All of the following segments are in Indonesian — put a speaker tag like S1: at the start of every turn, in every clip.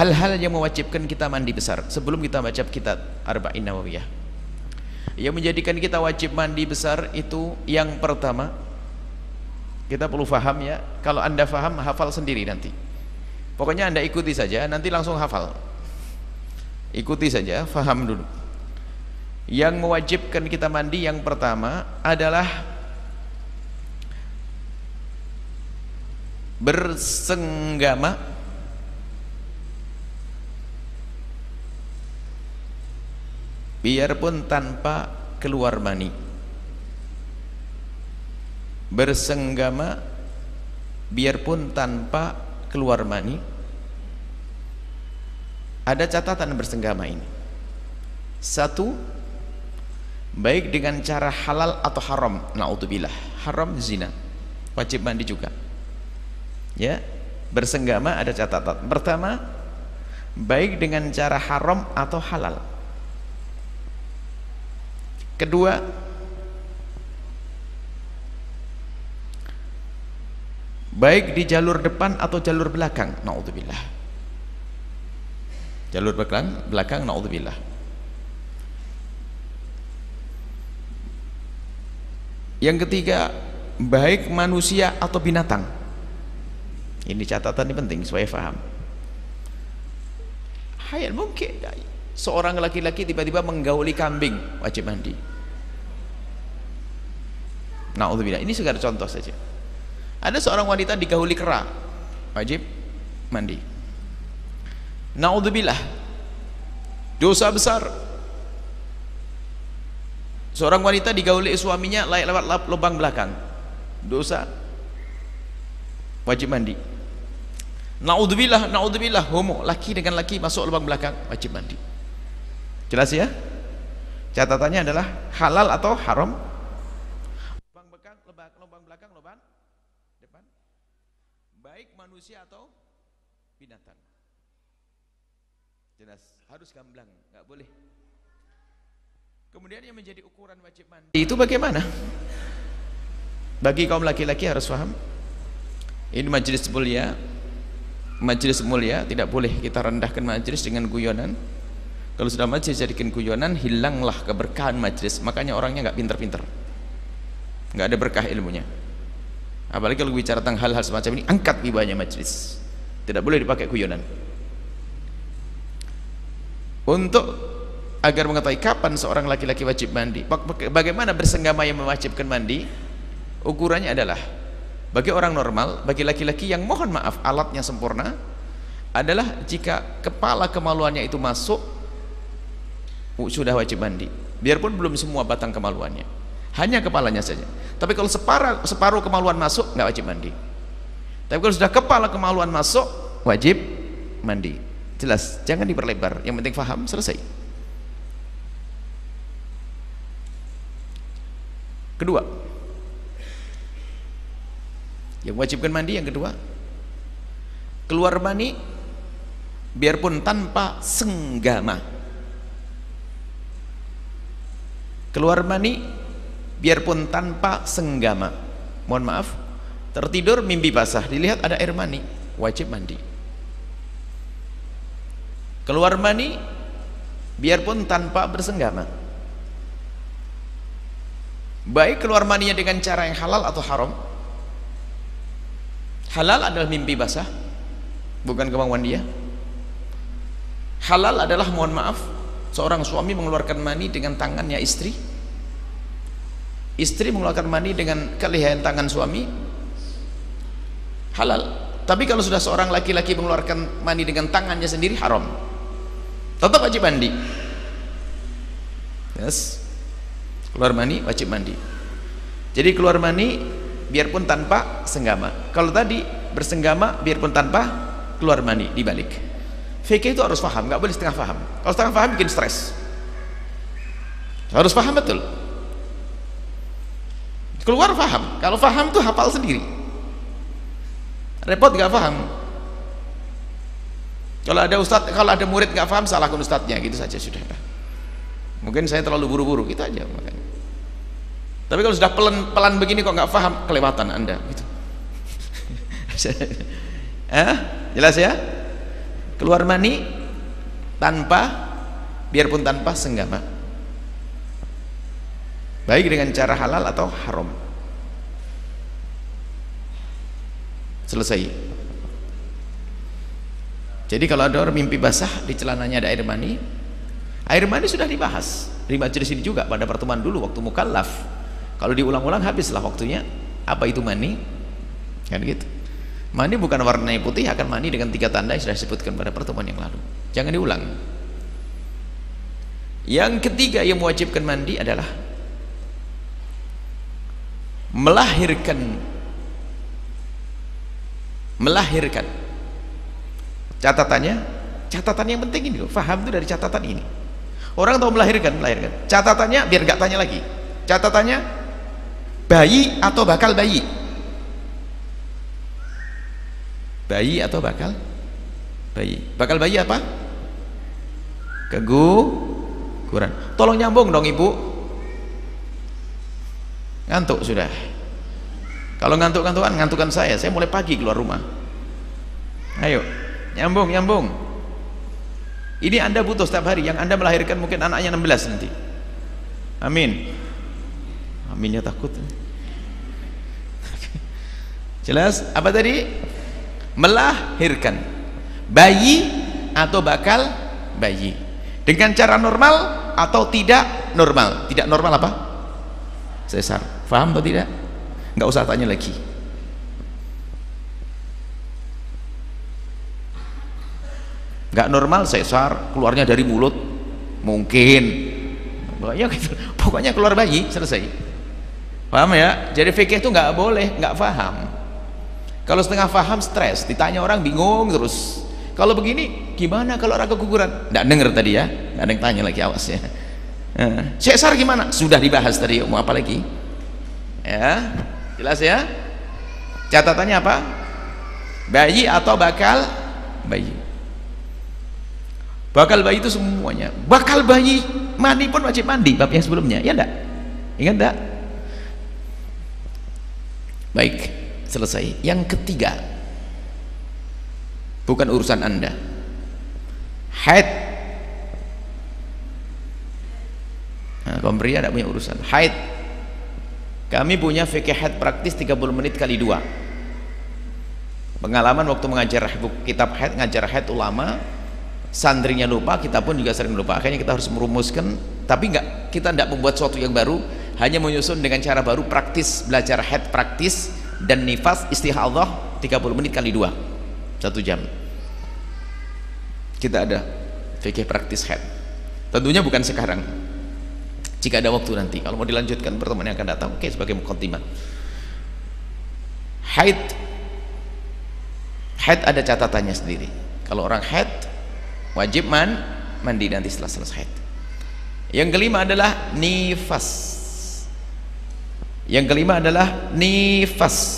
S1: hal-hal yang mewajibkan kita mandi besar sebelum kita baca kitab Arba'in Nawawiyah. Yang menjadikan kita wajib mandi besar itu yang pertama, kita perlu faham ya. Kalau anda faham, hafal sendiri nanti. Pokoknya anda ikuti saja, nanti langsung hafal. Ikuti saja, faham dulu. Yang mewajibkan kita mandi yang pertama adalah bersenggama biarpun tanpa keluar mani. Bersenggama biarpun tanpa keluar mani. Ada catatan bersenggama ini. Satu, baik dengan cara halal atau haram. Na'udzubillah. Haram zina, wajib mandi juga. Ya, bersenggama ada catatan. Pertama, baik dengan cara haram atau halal. Kedua, baik di jalur depan atau jalur belakang. Na'udzubillah. Jalur belakang, na'udzubillah. Yang ketiga, baik manusia atau binatang. Ini catatan ini penting supaya faham. Hayal mungkin seorang laki-laki tiba-tiba menggauli kambing, wajib mandi. Na'udzubillah. Ini sekedar contoh saja. Ada seorang wanita digauli kera, wajib mandi. Na'udzubillah, dosa besar. Seorang wanita digauli suaminya lewat lubang belakang, dosa, wajib mandi. Na'udzubillah, na'udzubillah, homo, laki dengan laki masuk lubang belakang, wajib mandi. Jelas ya? Catatannya adalah halal atau haram. Lubang belakang, lubang depan. Baik manusia atau binatang. Jelas, harus gamblang, nggak boleh. Kemudian yang menjadi ukuran wajib mandi itu bagaimana? Bagi kaum laki-laki harus paham. Ini majelis mulia, tidak boleh kita rendahkan majelis dengan guyonan. Kalau sudah majelis jadikan guyonan, hilanglah keberkahan majelis. Makanya orangnya nggak pinter-pinter, nggak ada berkah ilmunya. Apalagi kalau bicara tentang hal-hal semacam ini, angkat wibanya majelis. Tidak boleh dipakai guyonan. Untuk agar mengetahui kapan seorang laki-laki wajib mandi, bagaimana bersenggama yang mewajibkan mandi, ukurannya adalah bagi orang normal, bagi laki-laki yang mohon maaf alatnya sempurna adalah jika kepala kemaluannya itu masuk, sudah wajib mandi, biarpun belum semua batang kemaluannya, hanya kepalanya saja. Tapi kalau separuh kemaluan masuk, nggak wajib mandi. Tapi kalau sudah kepala kemaluan masuk, wajib mandi. Jelas, jangan diperlebar, yang penting faham, selesai. Kedua, yang wajibkan mandi yang kedua, keluar mani biarpun tanpa senggama. Keluar mani biarpun tanpa senggama. Mohon maaf, tertidur mimpi basah, dilihat ada air mani, wajib mandi. Keluar mani biarpun tanpa bersenggama. Baik keluar maninya dengan cara yang halal atau haram. Halal adalah mimpi basah, bukan kemauan dia. Halal adalah, mohon maaf, seorang suami mengeluarkan mani dengan tangannya istri. Istri mengeluarkan mani dengan kelihayan tangan suami, halal. Tapi kalau sudah seorang laki-laki mengeluarkan mani dengan tangannya sendiri, haram. Tetap wajib mandi. Yes. Keluar mani wajib mandi. Jadi keluar mani biarpun tanpa senggama. Kalau tadi bersenggama biarpun tanpa keluar mani, dibalik. Fikih itu harus paham, nggak boleh setengah paham. Kalau setengah paham bikin stres. Harus paham betul. Keluar paham. Kalau paham tuh hafal sendiri. Repot nggak paham. Kalau ada ustadz, kalau ada murid nggak paham, salahkan ustadznya, gitu saja sudah. Mungkin saya terlalu buru-buru, gitu aja makanya. Tapi kalau sudah pelan begini kok nggak paham, kelewatan anda, gitu. Jelas ya? keluar mani biarpun tanpa senggama, baik dengan cara halal atau haram. Selesai. Jadi kalau ada orang mimpi basah di celananya ada air mani sudah dibahas di majelis ini juga pada pertemuan dulu waktu mukallaf. Kalau diulang-ulang habislah waktunya. Apa itu mani? Kan gitu. Mani bukan warnanya putih, akan mani dengan 3 tanda yang sudah disebutkan pada pertemuan yang lalu. Jangan diulang. Yang ketiga yang mewajibkan mandi adalah melahirkan. Catatan yang penting ini loh, faham itu dari catatan ini. Orang tahu melahirkan. Catatannya biar gak tanya lagi. Catatannya bayi atau bakal bayi. Bayi atau bakal bayi. Bakal bayi apa? Keguguran. Tolong nyambung dong ibu. Ngantuk sudah. Kalau ngantukan saya mulai pagi keluar rumah. Ayo nyambung. Ini anda butuh setiap hari. Yang anda melahirkan mungkin anaknya 16 nanti. Amin. Aminnya takut. Jelas? Apa tadi? Melahirkan bayi atau bakal bayi dengan cara normal atau tidak normal. Tidak normal apa? Sesar. Paham atau tidak? Nggak usah tanya lagi. Nggak normal sesar, keluarnya dari mulut mungkin. Pokoknya keluar bayi, selesai. Paham ya? Jadi fikih itu nggak boleh nggak paham. Kalau setengah paham stres, ditanya orang bingung terus. Kalau begini gimana kalau orang keguguran? Nggak denger tadi ya, nggak ada yang tanya lagi, awas ya. Sesar gimana? Sudah dibahas tadi, mau apa lagi? Ya, jelas ya. Catatannya apa? Bayi atau bakal bayi. Bakal bayi itu semuanya. Bakal bayi mandi pun wajib mandi, bab yang sebelumnya, ya enggak? Ingat enggak? Baik, selesai. Yang ketiga, bukan urusan anda, haid. Nah, kaum pria tidak punya urusan haid. Kami punya fikih haid praktis 30 menit kali 2. Pengalaman waktu mengajar kitab haid, ngajar haid ulama, santrinya lupa, kita pun juga sering lupa. Akhirnya kita harus merumuskan, tapi kita tidak membuat sesuatu yang baru, hanya menyusun dengan cara baru, praktis, belajar haid praktis dan nifas istihadhah 30 menit kali 2, 1 jam. Kita ada fikih praktis haid. Tentunya bukan sekarang, jika ada waktu nanti, kalau mau dilanjutkan pertemuan yang akan datang, oke, sebagai muqaddimah. Haid ada catatannya sendiri. Kalau orang haid wajib mandi nanti setelah selesai haid. Yang kelima adalah nifas.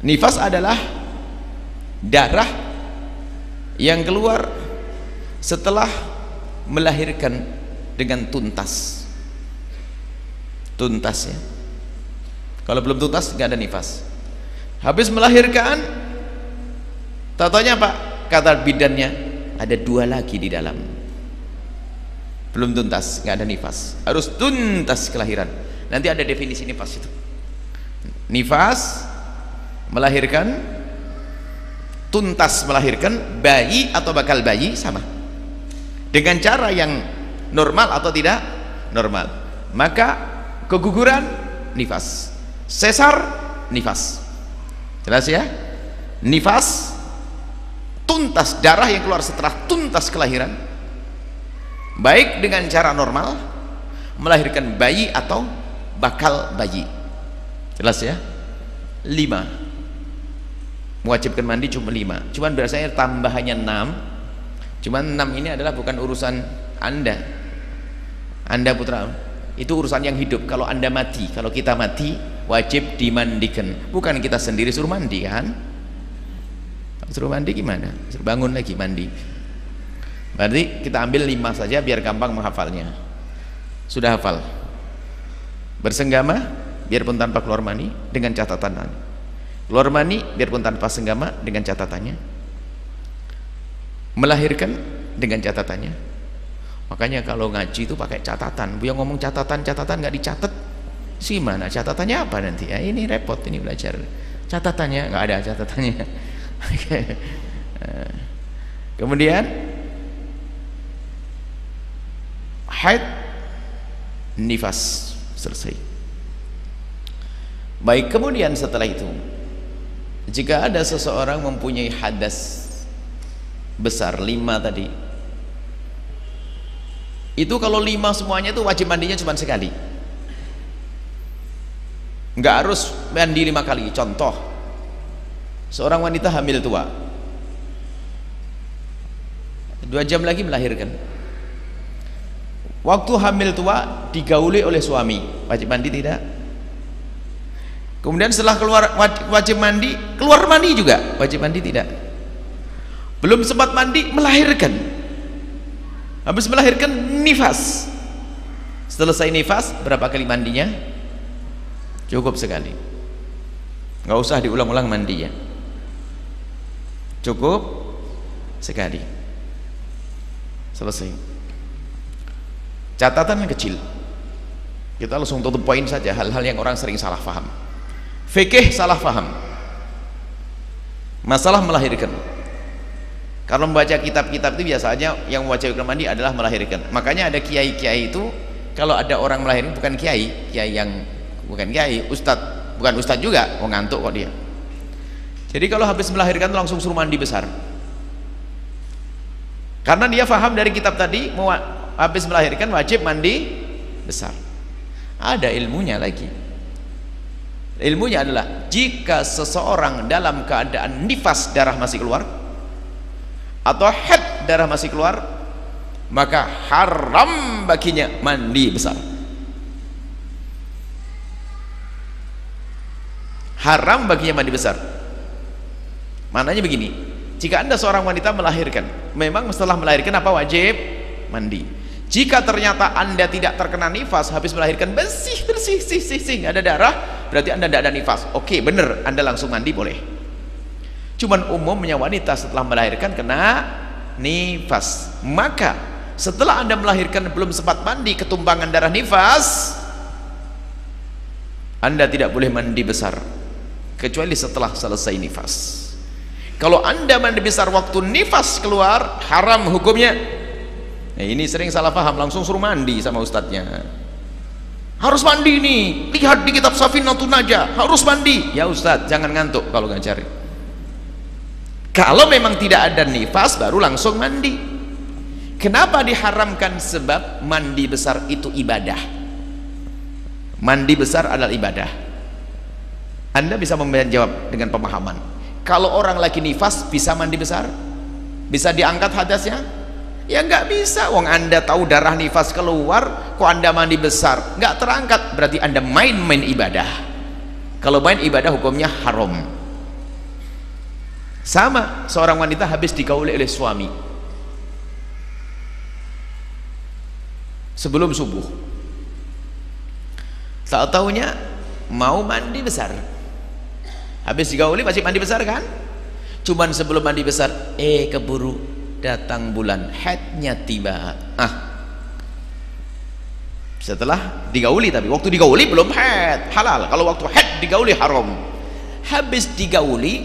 S1: Nifas adalah darah yang keluar setelah melahirkan dengan tuntas ya. Kalau belum tuntas nggak ada nifas. Habis melahirkan, tatanya apa? Kata bidannya ada 2 lagi di dalam, belum tuntas, nggak ada nifas, harus tuntas kelahiran. Nanti ada definisi nifas itu. Nifas melahirkan, tuntas melahirkan, bayi atau bakal bayi sama, dengan cara yang normal atau tidak normal. Maka keguguran nifas, sesar nifas. Jelas ya? Nifas tuntas, darah yang keluar setelah tuntas kelahiran, baik dengan cara normal melahirkan bayi atau bakal bayi. Jelas ya? 5 mewajibkan mandi cuma 5, cuman biasanya tambahannya 6. Cuman 6 ini adalah bukan urusan anda putra, itu urusan yang hidup. Kalau anda mati, kalau kita mati, wajib dimandikan, bukan kita sendiri suruh mandi kan. Suruh mandi gimana? Suruh bangun lagi mandi. Berarti kita ambil 5 saja biar gampang menghafalnya. Sudah hafal? Bersenggama biarpun tanpa keluar mani dengan catatan. Keluar mani biarpun tanpa senggama dengan catatannya. melahirkan dengan catatannya. Makanya kalau ngaji itu pakai catatan. Beliau ngomong catatan nggak dicatat, sih mana catatannya apa nanti ya, ini repot ini belajar. Catatannya nggak ada catatannya. Kemudian haid, nifas, selesai. Baik, kemudian setelah itu jika ada seseorang mempunyai hadas besar 5 tadi, itu kalau 5 semuanya itu wajib mandinya cuma sekali, nggak harus mandi 5 kali. Contoh, seorang wanita hamil tua, 2 jam lagi melahirkan. Waktu hamil tua digauli oleh suami, wajib mandi tidak? Kemudian setelah keluar wajib mandi, keluar mandi juga wajib mandi tidak? Belum sempat mandi melahirkan, habis melahirkan nifas. Selesai nifas berapa kali mandinya? Cukup sekali, nggak usah diulang-ulang mandinya, cukup sekali, selesai. Catatan yang kecil, kita langsung tutup poin saja hal-hal yang orang sering salah paham. Fikih salah paham masalah melahirkan. Kalau membaca kitab-kitab itu biasanya yang mewajibkan mandi adalah melahirkan. Makanya ada kiai-kiai itu kalau ada orang melahirkan, bukan kiai yang bukan kiai, ustadz, bukan ustadz juga, mau ngantuk kok dia. Jadi kalau habis melahirkan langsung suruh mandi besar, karena dia paham dari kitab tadi mau habis melahirkan wajib mandi besar. Ada ilmunya lagi. Ilmunya adalah jika seseorang dalam keadaan nifas, darah masih keluar, atau haid, darah masih keluar, maka haram baginya mandi besar. Haram baginya mandi besar. Maknanya begini, jika anda seorang wanita melahirkan, memang setelah melahirkan apa wajib? Mandi. Jika ternyata anda tidak terkena nifas, habis melahirkan bersih, nggak ada darah, berarti anda tidak ada nifas. Oke, bener, anda langsung mandi boleh. Cuman umumnya wanita setelah melahirkan kena nifas, maka setelah anda melahirkan belum sempat mandi, ketumpangan darah nifas, anda tidak boleh mandi besar kecuali setelah selesai nifas. Kalau anda mandi besar waktu nifas keluar, haram hukumnya. Nah, ini sering salah paham, langsung suruh mandi sama ustadznya. Harus mandi nih, lihat di kitab Safinatun Najah, harus mandi. Ya ustadz, jangan ngantuk kalau ngajarin. Kalau memang tidak ada nifas baru langsung mandi. Kenapa diharamkan? Sebab mandi besar itu ibadah. Mandi besar adalah ibadah. Anda bisa menjawab dengan pemahaman. Kalau orang lagi nifas bisa mandi besar? Bisa diangkat hadasnya? Ya nggak bisa. Wong anda tahu darah nifas keluar, kok anda mandi besar? Nggak terangkat, berarti anda main-main ibadah. Kalau main ibadah hukumnya haram. Sama seorang wanita habis digauli oleh suami sebelum subuh, tak tahunya mau mandi besar. Habis digauli masih mandi besar kan? Cuman sebelum mandi besar, keburu datang bulan, haidnya tiba. Setelah digauli, tapi waktu digauli belum haid, halal. Kalau waktu haid digauli haram. Habis digauli,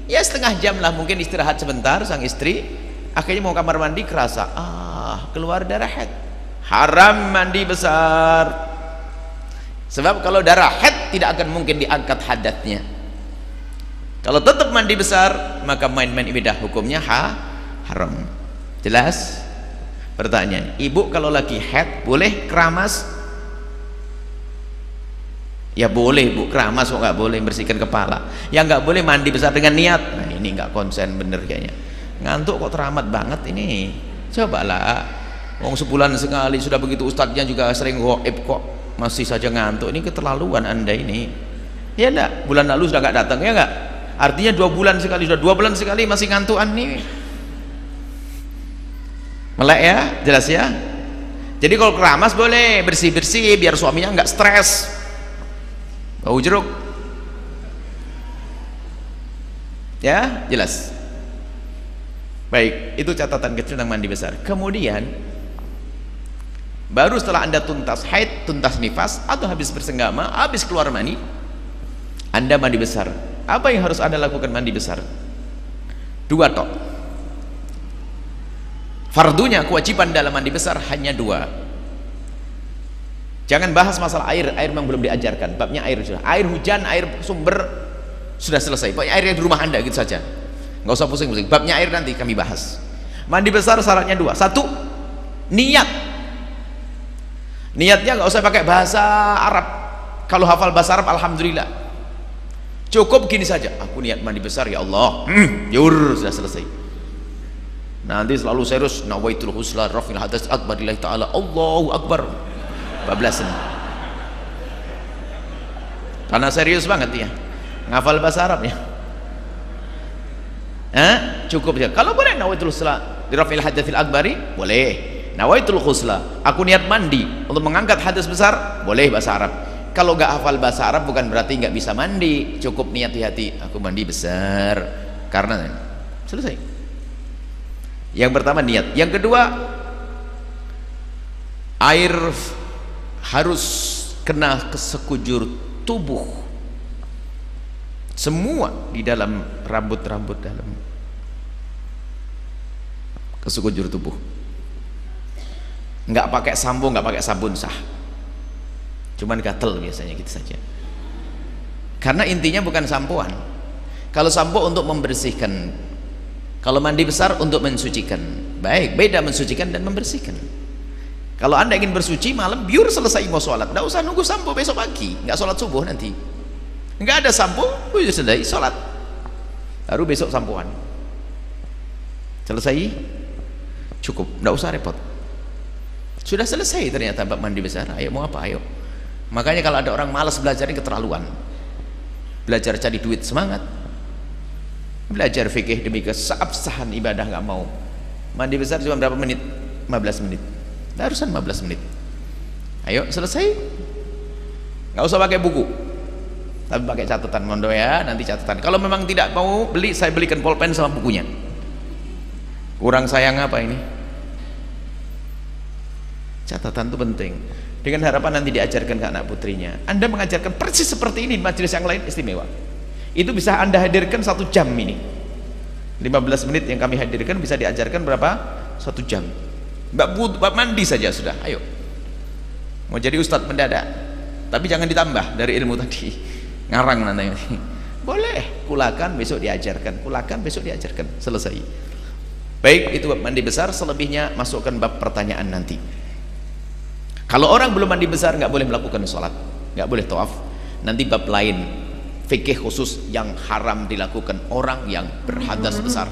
S1: ya setengah jam lah mungkin istirahat sebentar sang istri, akhirnya mau kamar mandi kerasa keluar darah haid, haram mandi besar. Sebab kalau darah haid tidak akan mungkin diangkat hadatnya. Kalau tetap mandi besar, maka main-main ibadah hukumnya haram. Jelas? Pertanyaan, ibu kalau lagi haid boleh keramas? Ya boleh bu, keramas kok nggak boleh bersihkan kepala. Yang nggak boleh mandi besar dengan niat. Nah ini nggak konsen bener kayaknya. Ngantuk kok teramat banget ini. Cobalah. Wong sebulan sekali sudah begitu, ustadznya juga sering goib kok masih saja ngantuk. Ini keterlaluan anda ini. Ya enggak? Bulan lalu sudah nggak datang ya enggak? Artinya 2 bulan sekali, sudah 2 bulan sekali masih ngantukan nih. Melek ya, jelas ya. Jadi kalau keramas boleh, bersih-bersih biar suaminya nggak stres. Bau jeruk. Ya, jelas. Baik, itu catatan kecil tentang mandi besar. Kemudian baru setelah Anda tuntas haid, tuntas nifas, atau habis bersenggama, habis keluar mani, Anda mandi besar. Apa yang harus Anda lakukan mandi besar? Dua tok. Fardunya, kewajiban dalam mandi besar hanya dua. Jangan bahas masalah air memang belum diajarkan. Babnya air sudah. Air hujan, air sumber sudah selesai. Pokoknya air yang di rumah Anda gitu saja. Nggak usah pusing-pusing. Babnya air nanti kami bahas. Mandi besar syaratnya dua. Satu, niat. Niatnya nggak usah pakai bahasa Arab. Kalau hafal bahasa Arab, alhamdulillah. Cukup gini saja. Aku niat mandi besar ya Allah. Yur, sudah selesai. Nanti selalu serius. Nawaitul husla rafil hadas akbar lillahi ta'ala. Allahu akbar. 14. Karena serius banget ya. Ngafal bahasa Arab ya. Cukup ya. Kalau boleh nawaitul husla di rafil hadasil akbari, boleh. Nawaitul husla, aku niat mandi untuk mengangkat hadas besar, boleh bahasa Arab. Kalau nggak hafal bahasa Arab bukan berarti nggak bisa mandi. Cukup niat di hati, aku mandi besar karena selesai. Yang pertama niat. Yang kedua, air harus kena ke sekujur tubuh, semua di dalam rambut-rambut dalam ke sekujur tubuh. Nggak pakai sampo, nggak pakai sabun sah, cuman gatel biasanya gitu saja. Karena intinya bukan sampoan. Kalau sampo untuk membersihkan, kalau mandi besar untuk mensucikan. Baik, beda mensucikan dan membersihkan. Kalau Anda ingin bersuci malam, biar selesai mau sholat, nggak usah nunggu sampo besok pagi, nggak sholat subuh nanti. Nggak ada sampo, sudah selesai sholat, baru besok sampoan. Selesai, cukup, nggak usah repot. Sudah selesai ternyata bab mandi besar. Ayo mau apa? Ayo. Makanya kalau ada orang malas belajar ini keterlaluan. Belajar cari duit semangat. Belajar fikih demi keabsahan ibadah nggak mau. Mandi besar cuma berapa menit? 15 menit. Harusan 15 menit. Ayo selesai. Nggak usah pakai buku. Tapi pakai catatan mondo ya, nanti catatan. Kalau memang tidak mau beli, saya belikan pulpen sama bukunya. Kurang sayang apa ini? Catatan itu penting. Dengan harapan nanti diajarkan ke anak putrinya. Anda mengajarkan persis seperti ini di majelis yang lain, istimewa. Itu bisa Anda hadirkan 1 jam ini. 15 menit yang kami hadirkan bisa diajarkan berapa? 1 jam. Bab mandi saja sudah. Ayo. Mau jadi ustadz mendadak. Tapi jangan ditambah dari ilmu tadi. Ngarang nanti. Boleh. Kulakan besok diajarkan. Kulakan besok diajarkan. Selesai. Baik, itu bab mandi besar. Selebihnya masukkan bab pertanyaan nanti. Kalau orang belum mandi besar nggak boleh melakukan sholat, nggak boleh tawaf. Nanti bab lain fikih khusus yang haram dilakukan orang yang berhadas besar.